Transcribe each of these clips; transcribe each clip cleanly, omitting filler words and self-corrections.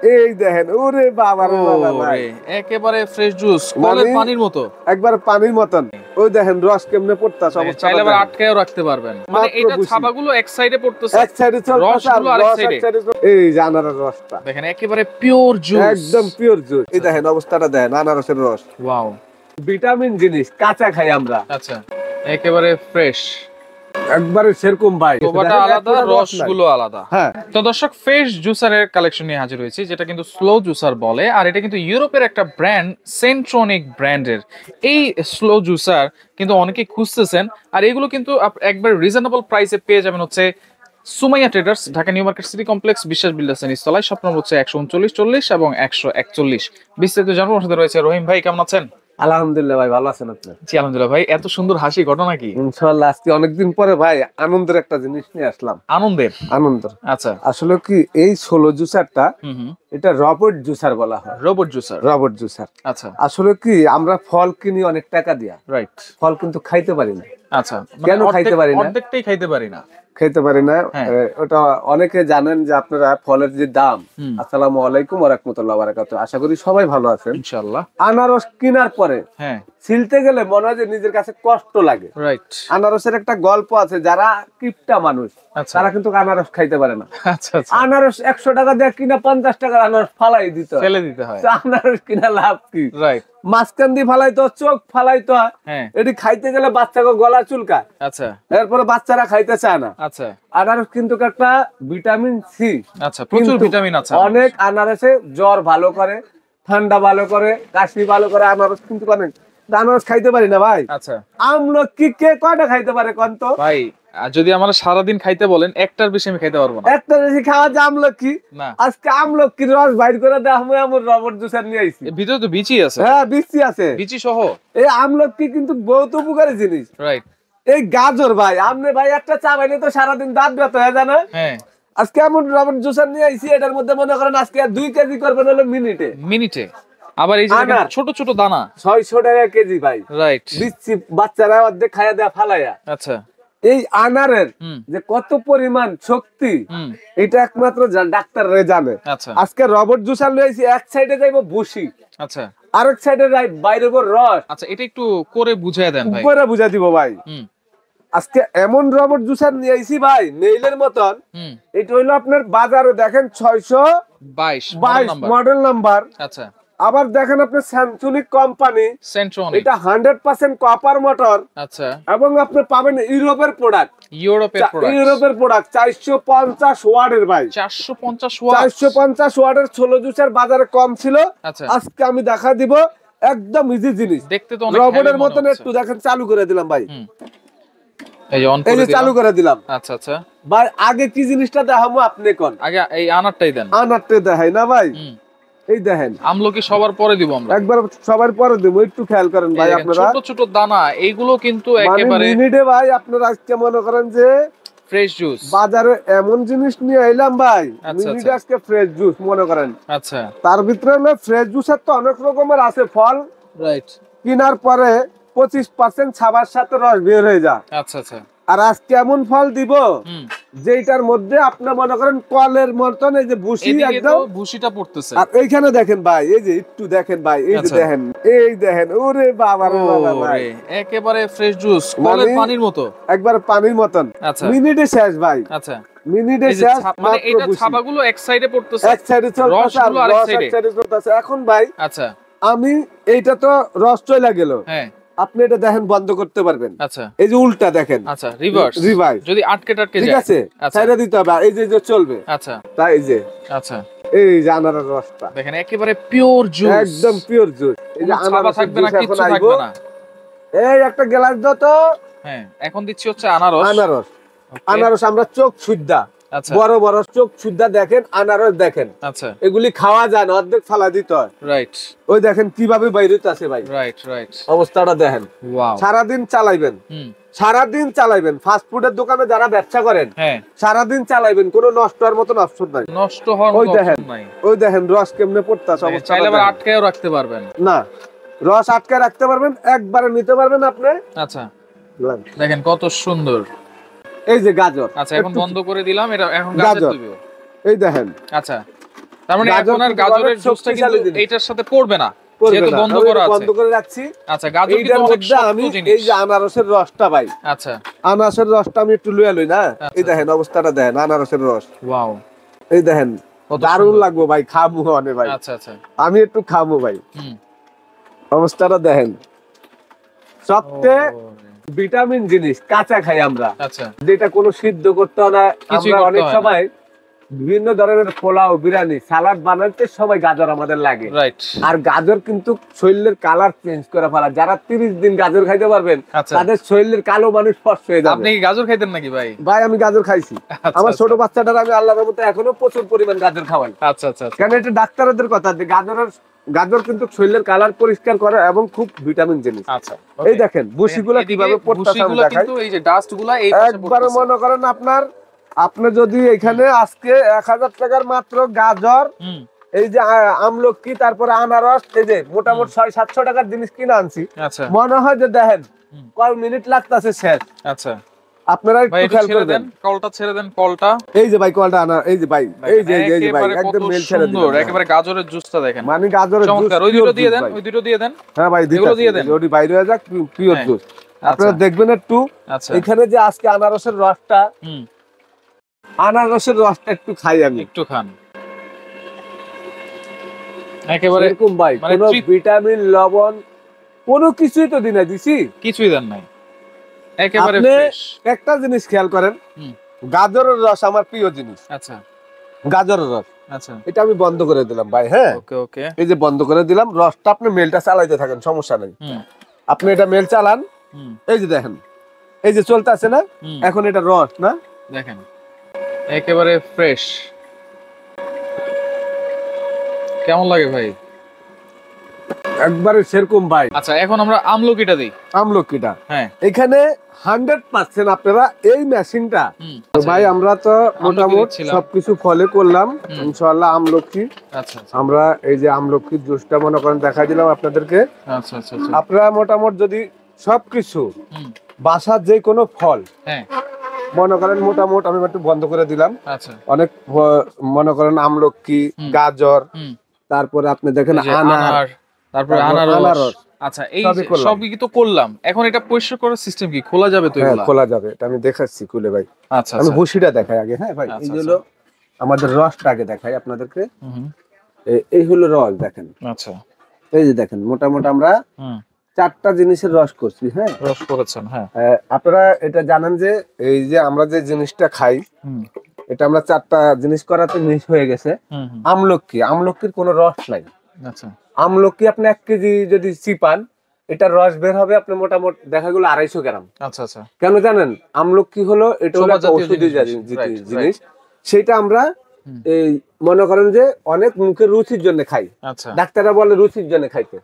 এই দেখেন, ওরে বাবা রে বাবা ভাই, একেবারে ফ্রেশ জুস, কলের পানির মতো, একবার পানির মতন। ওই দেখেন রস কেমনে পড়তাছে, অবস্থা চাইলে আবার আটকায়ও রাখতে পারবেন। মানে এটা ছাবাগুলো এক সাইডে পড়তেছে, এক সাইডে চলতেছে আর রস এক সাইডে। এই যে আনারস রসটা দেখেন, একেবারে পিওর জুস, একদম পিওর জুস। এই দেখেন অবস্থাটা দেখেন, আনারসের রস। ওয়াও, ভিটামিন জিনিস, কাঁচা খাই আমরা। আচ্ছা, একেবারে ফ্রেশ, একবারে সেরকম ভাই, কোবাটা আলাদা, রসগুলো আলাদা। হ্যাঁ, তো দর্শক, ফ্রেশ জুসারের কালেকশন নিয়ে হাজির হয়েছি, যেটা কিন্তু স্লো জুসার বলে। আর এটা কিন্তু ইউরোপের একটা ব্র্যান্ড, সেন্ট্রনিক ব্র্যান্ডের এই স্লো জুসার কিন্তু অনেকেই খুঁজতেছেন। আর এগুলো কিন্তু একবার রিজনেবল প্রাইসে পেয়ে যাবেন হচ্ছে Sumaiya traders, Dhaka new market city complex, বিশ্বাস বিল্ডার্স এর নিচতলায়। শপ নম্বর হচ্ছে 139 এবং 141। বিস্তারিত জানাবো, সাথে রয়েছে রহিম ভাই। কেমন আছেন? আলহামদুলিল্লাহ ভাই, ভালো আছেন আপনি? জি আলহামদুলিল্লাহ ভাই। এত সুন্দর হাসি, ঘটনা কি? ইনশাআল্লাহ আজকে অনেকদিন পরে ভাই আনন্দের একটা জিনিস নিয়ে আসলাম। আনন্দের? আচ্ছা, আসলে কি এই 16 জুসারটা, এটা রবট জুসার বলা হয়। Robot juicer? রবট জুসার, আচ্ছা। আসলে কি আমরা ফল কিনি অনেক টাকা দিয়া, রাইট, ফল কিন্তু খাইতে পারি না। আচ্ছা, কেন খাইতে পারি না? অর্ধেকটাই খাইতে পারি না, ওটা অনেকে জানেন যে আপনারা ফলের যে দাম। আসসালামু আলাইকুম ওয়া রাহমাতুল্লাহি ওয়া বারাকাতুহু, আশা করি সবাই ভালো আছেন ইনশাআল্লাহ। আনারস কেনার পরে ছিলতে গেলে মনে হয় যে নিজের কাছে কষ্ট লাগে, রাইট। আনারসের একটা গল্প আছে, যারা কিপটা মানুষ তারা কিন্তু আনারস খাইতে পারে না। আনারস 100 টাকা দিয়ে কিনা 50 টাকার আনারস ফেলে দিতে হয়। আনারস কিনা লাভ কি, রাইট। মাঝখান দিয়ে ফালাইতো, চোখ ফালাইতো, এটি খাইতে গেলে বাচ্চাকে গলা চুলকায়। আচ্ছা, এরপরে বাচ্চারা খাইতে চায় না। আচ্ছা, আনারস কিন্তু একটা ভিটামিন সি, আচ্ছা, প্রচুর ভিটামিন আছে অনেক। আনারসে জ্বর ভালো করে, ঠান্ডা ভালো করে, কাশি ভালো করে। আনারস কিন্তু অনেক, আনারস খাইতে পারি না ভাই। আচ্ছা, আমলকি কে কয়টা খাইতে পারে কোন তো ভাই? যদি আমরা সারাদিন খাইতে বলেন, একটার বেশি আমি খাইতে পারবো না। একটার বেশি খাওয়া যায় আমলকি না। আজকে আমলকির রস বাইর করে দেওয়া, আমি রবট জুসার নিয়ে আইছি। ভিতরে তো বিচি আছে। হ্যাঁ, বিচি আছে, বিচি সহ। এই আমলকি কিন্তু বহুত উপকারী জিনিস, রাইট। এই গাজর ভাই, আপনি ভাই একটা চা বাইলে তো সারাদিন দাঁত ব্যথা হয়ে যায় না? হ্যাঁ, আজকে এমন রবট জুসার নিয়ে আইছি, এটার মধ্যে মনে করেন আজকে 2 কেজি করবেন হলো মিনিটে। আবার এই যে ছোট ছোট দানা 600 টাকা কেজি ভাই, রাইট। বিচি বাচ্চারা অর্ধেক খাইয়া দেয়া ফালাইয়া। আচ্ছা, এই আনারের যে কত পরিমাণ শক্তি, এটা একমাত্র ডাক্তাররা জানে। আজকে রবট জুসার লইছি, এক সাইডে যাইবো ভুসি, আচ্ছা, আরেক সাইডে বাইরে রস। আচ্ছা, এটা একটু করে বুঝায় দেন ভাই। করে বুঝাই দিব ভাই। আজকে এমন রবট জুসার নিয়ে আইছি ভাই, মেইলের মতন। এটা হইলো আপনার বাজারে দেখেন 622 মডেল নাম্বার। আচ্ছা, আবার দেখেন আপনি স্যামসুনিক কোম্পানি, এটা 100% কপার মোটর। আচ্ছা, এবং আপনি পাবেন ইউরোপের প্রোডাক্ট, ইউরোপের প্রোডাক্ট 450 ওয়াটের ভাই, 450 ওয়াটের 16 জুসার বাজারে কম ছিল। আজকে আমি দেখা দিব একদম ইজি জিনিস, দেখতে তো অনেক রবটের মতন। একটু দেখেন, চালু করে দিলাম ভাই, এই যে চালু করে দিলাম। আচ্ছা আচ্ছা ভাই, আগে কি জিনিসটা দেখাবো আপনি কোন? আগে এই আনারটাই দেন। আনারটাই দেখাই না ভাই? এই দেখেন, আমলকি সবার পরে দিব আমরা, একবার সবার পরে দেব। একটু খেয়াল করেন ভাই, আপনারা ছোট ছোট দানা, এইগুলো কিন্তু একেবারে মিনিটে ভাই। আপনারা আজকে মনে করেন যে ফ্রেশ জুস, বাজারে এমন জিনিস নিয়ে আইলাম ভাই, মিনিটে আজকে ফ্রেশ জুস মনে করেন। আচ্ছা, তার ভিতরে হলো ফ্রেশ জুসের তো অনেক রকমের আছে ফল, রাইট। কেনার পরে 25% ছাবার সাথে রস বের হয়ে যায়। আচ্ছা আচ্ছা, আর আজকে এমন ফল দিব যেটার মধ্যে আপনি মনে করেন কলের মতন এই যে ভুসি, একদম ভুসিটা পড়তেছে। আর এইখানে দেখেন ভাই, এই যে একটু দেখেন ভাই, এই যে দেখেন, এই দেখেন, ওরে বাবা রে বাবা ভাই, একেবারে ফ্রেশ জুস, কলের পানির মতো, একবার পানির মতন। মিনিটে শেষ ভাই। আচ্ছা, মিনিটে শেষ। মানে এটা ছাবাগুলো এক সাইডে পড়তেছে, এক সাইডে চলতেছে, আর রস এক সাইডে চলতেছে। এখন ভাই, আচ্ছা, আমি এইটা তো রস চলে গেল, হ্যাঁ, আপনি এটা দেখেন বন্ধ করতে পারবেন। আচ্ছা, এই যে উল্টা দেখেন, আচ্ছা, রিভার্স, যদি আটকে টাটকে যায়, ঠিক আছে, ছাইরা দিতে হবে। এই যে চলবে। আচ্ছা, তাই এই যে, আচ্ছা, এই যে আনারস রসটা দেখেন, একেবারে পিওর জুস, একদম পিওর জুস। এই যে আনারস থাকবে না, কিছু থাকবে না। এই একটা গ্লাস দাও তো। হ্যাঁ, এখন দিচ্ছি হচ্ছে আনারস। আনারস, আনারস আমরা চোখ সুদ্ধা, বড় বড় চোখ সুদ্ধা দেখেন, আনারস দেখেন। আচ্ছা, এগুলি খাওয়া যায় না, অর্ধেক ফালা দিতে হয়, রাইট। ওই দেখেন কিভাবে বাইরে আছে ভাই, রাইট রাইট, অবস্থাটা দেখেন। ওয়াও, সারাদিন চালাইবেন, সারাদিন চালাইবেন। ফাস্ট ফুডের দোকানে যারা ব্যবসা করেন, হ্যাঁ, সারাদিন চালাইবেন, কোনো নষ্ট হওয়ার মতন অপশন নাই, নষ্ট হওয়ার মতন অপশন নাই। ওই দেখেন রস কেমনে পড়তাছে, অবস্থা চাইলে আবার আটকায়ও রাখতে পারবেন না, রস আটকায় রাখতে পারবেন, একবারে নিতে পারবেন আপনি। আচ্ছা, দেখেন কত সুন্দর। এই যে গাজর, আচ্ছা, এখন বন্ধ করে দিলাম, এটা এখন গাজর দিব। এই দেখেন, আচ্ছা, তার মানে এখন আর গাজরের জুসটা কিন্তু এইটার সাথে পড়বে না, যেহেতু বন্ধ করা আছে, বন্ধ করে রাখছি। আচ্ছা, গাজর কিন্তু অনেক শক্ত জিনিস। এই যে আনারসের রসটা ভাই, আচ্ছা, আনারসের রসটা আমি একটু লইয়া লই না, এই দেখেন অবস্থাটা দেখেন, আনারসের রস, ওয়াও, এই দেখেন দারুণ লাগবে ভাই, খাবো অনেক ভাই। আচ্ছা আচ্ছা, আমি একটু খাবো ভাই, অবস্থাটা দেখেন। সবচেয়ে ভিটামিন জিনিস কাঁচা খাই আমরা, আচ্ছা, যেটা কোনো সিদ্ধ করতে হয় না। আমরা অনেক সময় বিভিন্ন ধরনের পোলাও, বিরিয়ানি, সালাদ বানাতে সময় গাজর আমাদের লাগে, রাইট। আর গাজর কিন্তু শরীরের কালার চেঞ্জ করে ফেলা। যারা 30 দিন গাজর খাইতে পারবেন তাদের শরীরের কালো মানুষ ফর্স হয়ে যাবে। আপনি কি গাজর খাইতেন নাকি ভাই? ভাই আমি গাজর খাইছি, আমার ছোট বাচ্চাটার আমি আল্লাহর রহমতে এখনো প্রচুর পরিমাণ গাজর খাওয়াই। আচ্ছা আচ্ছা, কারণ এটা ডাক্তারদের কথা যে গাজর কিন্তু শরীরের কালার পরিষ্কার করে এবং খুব ভিটামিন জিনিস। আচ্ছা, এই দেখেন বসিগুলো কিভাবে পড়তাছে, আমি দেখাই। কিন্তু এই যে ডাস্টগুলো এই একবার মনে করেন আপনি যদি এখানে আজকে 1000 টাকার মাত্র গাজর, এই যে আমলকি, তারপরে আনারস, এই যে মোটামুটি 600-700 টাকার জিনিস কিনে আনছি, মনে হয় যে দেখেন কয় মিনিট লাগতেছে শেষ। আচ্ছা, আপনারা একটু খেয়াল করে দেন, কলটা ছেড়ে দেন, কলটা এই যে ভাই, কলটা আনা, এই যে ভাই, এই যে ভাই একদম মেল ছেড়ে দিন, একেবারে গাজরের জুসটা দেখেন, মানে গাজরের জুস। ওই দুটো দিয়ে দেন, ওই দুটো দিয়ে দেন। হ্যাঁ ভাই, এগুলো দিয়ে দেন, ওটি বাইরে হয়ে যাক, পিওর জুস। আপনারা দেখবেন একটু এখানে যে আজকে আনারসের রসটা, আনারসের রসটা একটু খাই আমি, একটু খান। একেবারে এরকম ভাই, কোনো ভিটামিন, লবণ কোনো কিছুই তো দিনা দিছি, কিছুই দেন নাই, একেবারে ফ্রেশ। একটা জিনিস খেয়াল করেন, গাজরের রস আমার প্রিয় জিনিস। আচ্ছা, গাজরের রস, আচ্ছা, এটা আমি বন্ধ করে দিলাম ভাই। হ্যাঁ, ওকে ওকে, এই যে বন্ধ করে দিলাম, রসটা আপনি মেলটা চালাইতে থাকেন, সমস্যা নেই। আপনি এটা মেল চালান, এই যে দেখেন, এই যে চলতেছে না, এখন এটা রস না, দেখেন একেবারে ফ্রেশ। কেমন লাগে ভাই? একবারে সেরকম ভাই। আচ্ছা, এখন আমরা আমলকিটা দেই। আমলকিটা, হ্যাঁ, এখানে 100% আপনারা এই মেশিনটা ভাই, আমরা তো মোটামুটি সবকিছু ফলো করলাম ইনশাআল্লাহ। আমলকি, আচ্ছা, আমরা এই যে আমলকির জুসটা মনে করেন দেখাই দিলাম আপনাদেরকে। আচ্ছা আচ্ছা, আপনারা মোটামুটি যদি সবকিছু বাসার যে কোনো ফল, হ্যাঁ, মনে করেন মোটামুটি আমি একটু বন্ধ করে দিলাম। আচ্ছা, অনেক মনে করেন আমলকি, গাজর, তারপরে আপনি দেখেন আনার, তারপরে আনারস। আচ্ছা, এই সবই তো করলাম, এখন এটা পরিষ্কার করার সিস্টেম কি? খোলা যাবে তো? এগুলা খোলা যাবে, এটা আমি দেখাচ্ছি খুলে ভাই। আচ্ছা, আমি বসিটা দেখাই আগে। হ্যাঁ ভাই, এই হলো আমাদের রসটা আগে দেখাই আপনাদেরকে। এই হলো রস, দেখেন। আচ্ছা, এই যে দেখেন মোটামুটি আমরা 4টা জিনিসের রস করছি। হ্যাঁ, রস করেছেন। হ্যাঁ, আপনারা এটা জানেন যে এই যে আমরা যে জিনিসটা খাই, এটা আমরা 4টা জিনিস করাতে মিক্স হয়ে গেছে। আমলকির কোনো রস নাই। আচ্ছা, আমলকি আপনি 1 কেজি যদি চিপান, এটা রস বের হবে আপনি মোটামুটি দেখা গেল 250 গ্রাম। আচ্ছা আচ্ছা, কেন জানেন? আমলকি হলো এটা হলো ঔষধি জিনিস, সেটা আমরা এই মনে করেন যে অনেক মুখের রুচির জন্য খাই। আচ্ছা, ডাক্তাররা বলে রুচির জন্য খাইতে,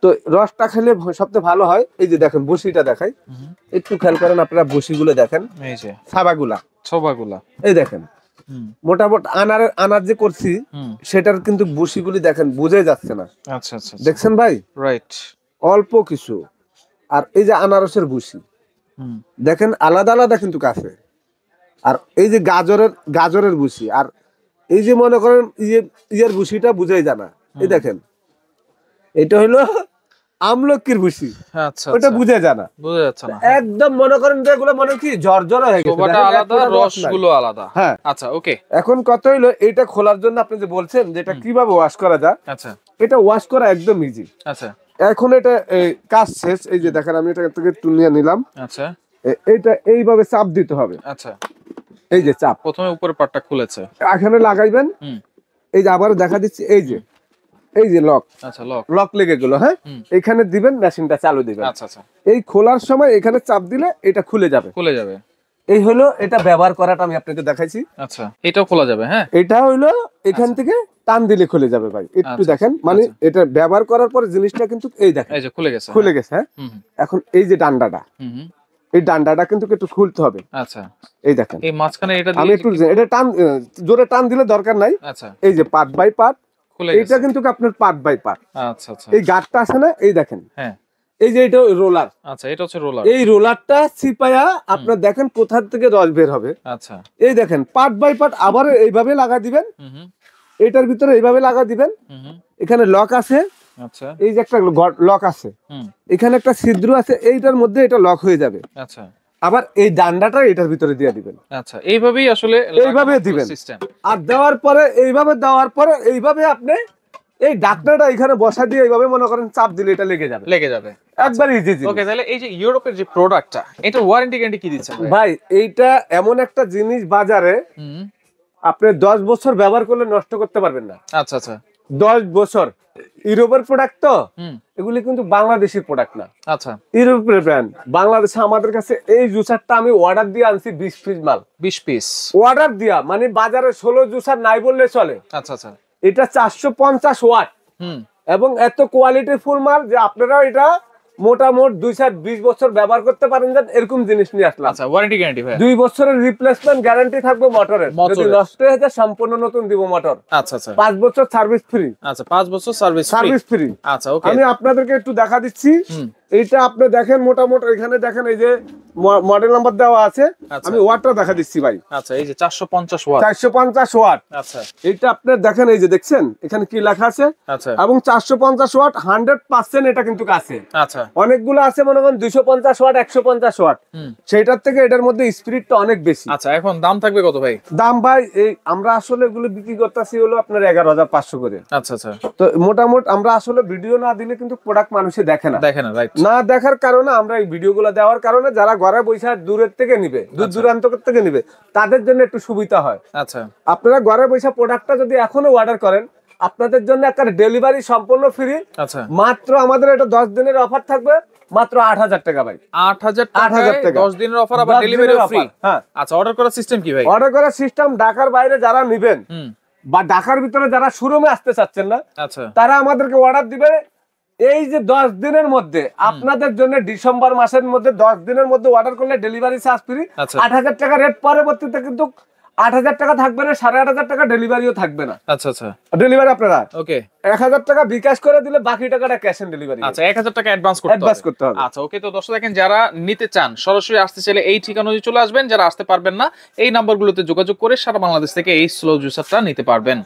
তো রসটা খেলে সবচেয়ে ভালো হয়। এই যে দেখেন বসিটা দেখাই, একটু খেয়াল করেন আপনারা, বসিগুলো দেখেন, এই যে ছাবাগুলা, এই দেখেন মোটামুটি আনার যে করছি সেটার কিন্তু বসিগুলি দেখেন বোঝাই যাচ্ছে না। আচ্ছা আচ্ছা, দেখছেন ভাই? রাইট, অল্প কিছু। আর এই যে আনারসের বসি দেখেন আলাদা আলাদা কিন্তু কাছে। আর এই যে গাজরের বসি, আর এই যে মনে করেন ইয়ের বসিটা বুঝাই জানা। এই দেখেন, এটা হলো আমলকির বসি। আচ্ছা, ওটা বুঝে জানা, বোঝা যাচ্ছে না একদম। মনে করেন যেগুলো মনে কি জর্জর হয়ে গেছে, ওটা আলাদা, রসগুলো আলাদা। হ্যাঁ, আচ্ছা ওকে। এখন কথা হলো এটা খোলার জন্য আপনি যে বলছেন যে এটা কিভাবে ওয়াশ করা যায়। আচ্ছা, এটা ওয়াশ করা একদম ইজি। আচ্ছা, এখন এটা কাজ শেষ। এই যে দেখেন, আমি এটা থেকে তুলে নিলাম। আচ্ছা, এটা এইভাবে চাপ দিতে হবে। আচ্ছা, এই যে চাপ, প্রথমে উপরের পাটটা খুলেছে, এখানে লাগাইবেন। এই যে আবার দেখা দিচ্ছি, এই যে লক। আচ্ছা, লক লেগে গেল। হ্যাঁ, এখানে দিবেন, মেশিনটা চালু দিবেন। আচ্ছা আচ্ছা, এই খোলার সময় এখানে চাপ দিলে এটা খুলে যাবে। এই হলো এটা ব্যবহার করাটা আমি আপনাকে দেখাইছি। আচ্ছা, এটাও খোলা যাবে। হ্যাঁ, এটা হলো এখান থেকে টান দিলে খুলে যাবে ভাই। একটু দেখেন, মানে এটা ব্যবহার করার পরে জিনিসটা কিন্তু এই দেখেন, এই যে খুলে গেছে। হ্যাঁ, এখন এই যে ডান্ডাটা, এই ডান্ডাটা কিন্তু একটু খুলতে হবে। আচ্ছা, এই দেখেন, এই মাঝখানে এটা আমি একটু এটা টান, জোরে টান দিলে দরকার নাই। আচ্ছা, এই যে পার্ট বাই পার্ট, এটা কিন্তু আপনার পার্ট বাই পার্ট। আচ্ছা আচ্ছা, এই গাঁটটা আছে না, এই দেখেন। হ্যাঁ, এই যে এটা রোলার। আচ্ছা, এটা হচ্ছে রোলার। এই রোলারটা চিপায়া আপনার দেখেন কোথা থেকে রস বের হবে। আচ্ছা, এই দেখেন পার্ট বাই পার্ট আবার এইভাবে লাগা দিবেন। এটার ভিতরে এইভাবে লাগা দিবেন, এখানে লক আছে, আচ্ছা এই যে একটা লক আছে, এখানে একটা ছিদ্র আছে, এইটার মধ্যে এটা লক হয়ে যাবে। আচ্ছা আবার এই ডান্ডাটা এটার ভিতরে দিয়ে দিবেন। আচ্ছা এইভাবেই আসলে এইভাবে দিবেন আর দেওয়ার পরে এইভাবে আপনি এই ডাকনাটা এখানে বসা দিয়ে এইভাবে মনে করেন চাপ দিলে এটা লেগে যাবে একবার ইজি। ওকে, তাহলে এই যে ইউরোপের যে প্রোডাক্টটা, এটা ওয়ারেন্টি গ্যারান্টি কি দিচ্ছেন ভাই? এইটা এমন একটা জিনিস বাজারে আপনি 10 বছর ব্যবহার করলে নষ্ট করতে পারবেন না। আচ্ছা আচ্ছা 10 বছর। ইউরোপের প্রোডাক্ট তো, এগুলি কিন্তু বাংলাদেশের প্রোডাক্ট না। আচ্ছা, ইউরোপের ব্র্যান্ড। বাংলাদেশে আমাদের কাছে এই জুসারটা আমি অর্ডার দিয়ে আনছি 20 পিস মাল। 20 পিস অর্ডার দিয়া, মানে বাজারে 16 জুসার নাই বললে চলে। আচ্ছা আচ্ছা, এটা 450 ওয়াট এবং এত কোয়ালিটি ফুল মাল যে আপনারা এটা মোটামুটি 2-20 বছর ব্যবহার করতে পারেন, এরকম জিনিস নিয়ে আসলাম। আচ্ছা, ওয়ারেন্টি গ্যারান্টি ভাই? 2 বছরের রিপ্লেসমেন্ট গ্যারান্টি থাকবে মোটরের, যদি নষ্ট হয়ে যায় সম্পূর্ণ নতুন দিব মোটর। আচ্ছা আচ্ছা, 5 বছর সার্ভিস ফ্রি। আচ্ছা, 5 বছর সার্ভিস ফ্রি। আচ্ছা ওকে, আমি আপনাদেরকে একটু দেখা দিচ্ছি। এইটা আপনি দেখেন, মোটামুটি এখানে দেখেন এই যে মডেল নাম্বার দেওয়া আছে, আমি ওয়াটটা দেখা দিচ্ছি ভাই। আচ্ছা, এই যে 450 ওয়াট। 450 ওয়াট। আচ্ছা, এটা আপনি দেখেন, এই যে দেখছেন এখানে কি লেখা আছে। আচ্ছা, এবং 450 ওয়াট 100% এটা কিন্তু আছে। আচ্ছা, অনেকগুলো আছে মনে করেন 250 ওয়াট, 150 ওয়াট, সেটার থেকে এটার মধ্যে স্পিরিটটা অনেক বেশি। আচ্ছা, এখন দাম থাকবে কত ভাই? দাম ভাই, এই আমরা আসলে এগুলো বিক্রি করতেছি হলো আপনার 11,500 করে। আচ্ছা আচ্ছা, তো মোটামুটি আমরা আসলে ভিডিও না দিলে কিন্তু প্রোডাক্ট মানুষে দেখে না, রাইট। না দেখার কারণে আমরা এই ভিডিওগুলো দেওয়ার কারণে যারা ঘরে বসে দূরের থেকে নিবে, দূর দূরান্ত থেকে নিবে, তাদের জন্য একটু সুবিধা হয়। আচ্ছা, আপনারা ঘরে বসে প্রোডাক্টটা যদি এখনো অর্ডার করেন, আপনাদের জন্য একটা ডেলিভারি সম্পূর্ণ ফ্রি। আচ্ছা, মাত্র আমাদের এটা 10 দিনের অফার থাকবে, মাত্র 8,000 টাকা ভাই। 8,000 টাকা 10 দিনের অফার, আবার ডেলিভারি ফ্রি। হ্যাঁ। আচ্ছা, অর্ডার করার সিস্টেম কি ভাই? অর্ডার করার সিস্টেম, ঢাকার বাইরে যারা নেবেন বা ঢাকার ভিতরে যারা শোরুমে আসতে চাচ্ছেন না, আচ্ছা, তারা আমাদেরকে অর্ডার দিবে। এই যে 10 দিনের মধ্যে আপনাদের জন্য ডিসেম্বর মাসের মধ্যে 10 দিনের মধ্যে অর্ডার করলে ডেলিভারি চার্জ ফ্রি। 8,000 টাকা রেট, পরবর্তীতে কিন্তু 8,000 টাকা থাকবে না, 8,500 টাকা ডেলিভারিও থাকবে না। আচ্ছা আচ্ছা, ডেলিভারি আপনারা ওকে 1,000 টাকা বিকাশ করে দিলে বাকি টাকাটা ক্যাশ অন ডেলিভারি। আচ্ছা, 1,000 টাকা অ্যাডভান্স করতে হবে। আচ্ছা ওকে, তো দর্শক দেখেন, যারা নিতে চান সরাসরি আসতে চাইলে এই ঠিকানায় চলে আসবেন, যারা আসতে পারবেন না এই নাম্বারগুলোতে যোগাযোগ করে সারা বাংলাদেশ থেকে এই স্লো জুসারটা নিতে পারবেন।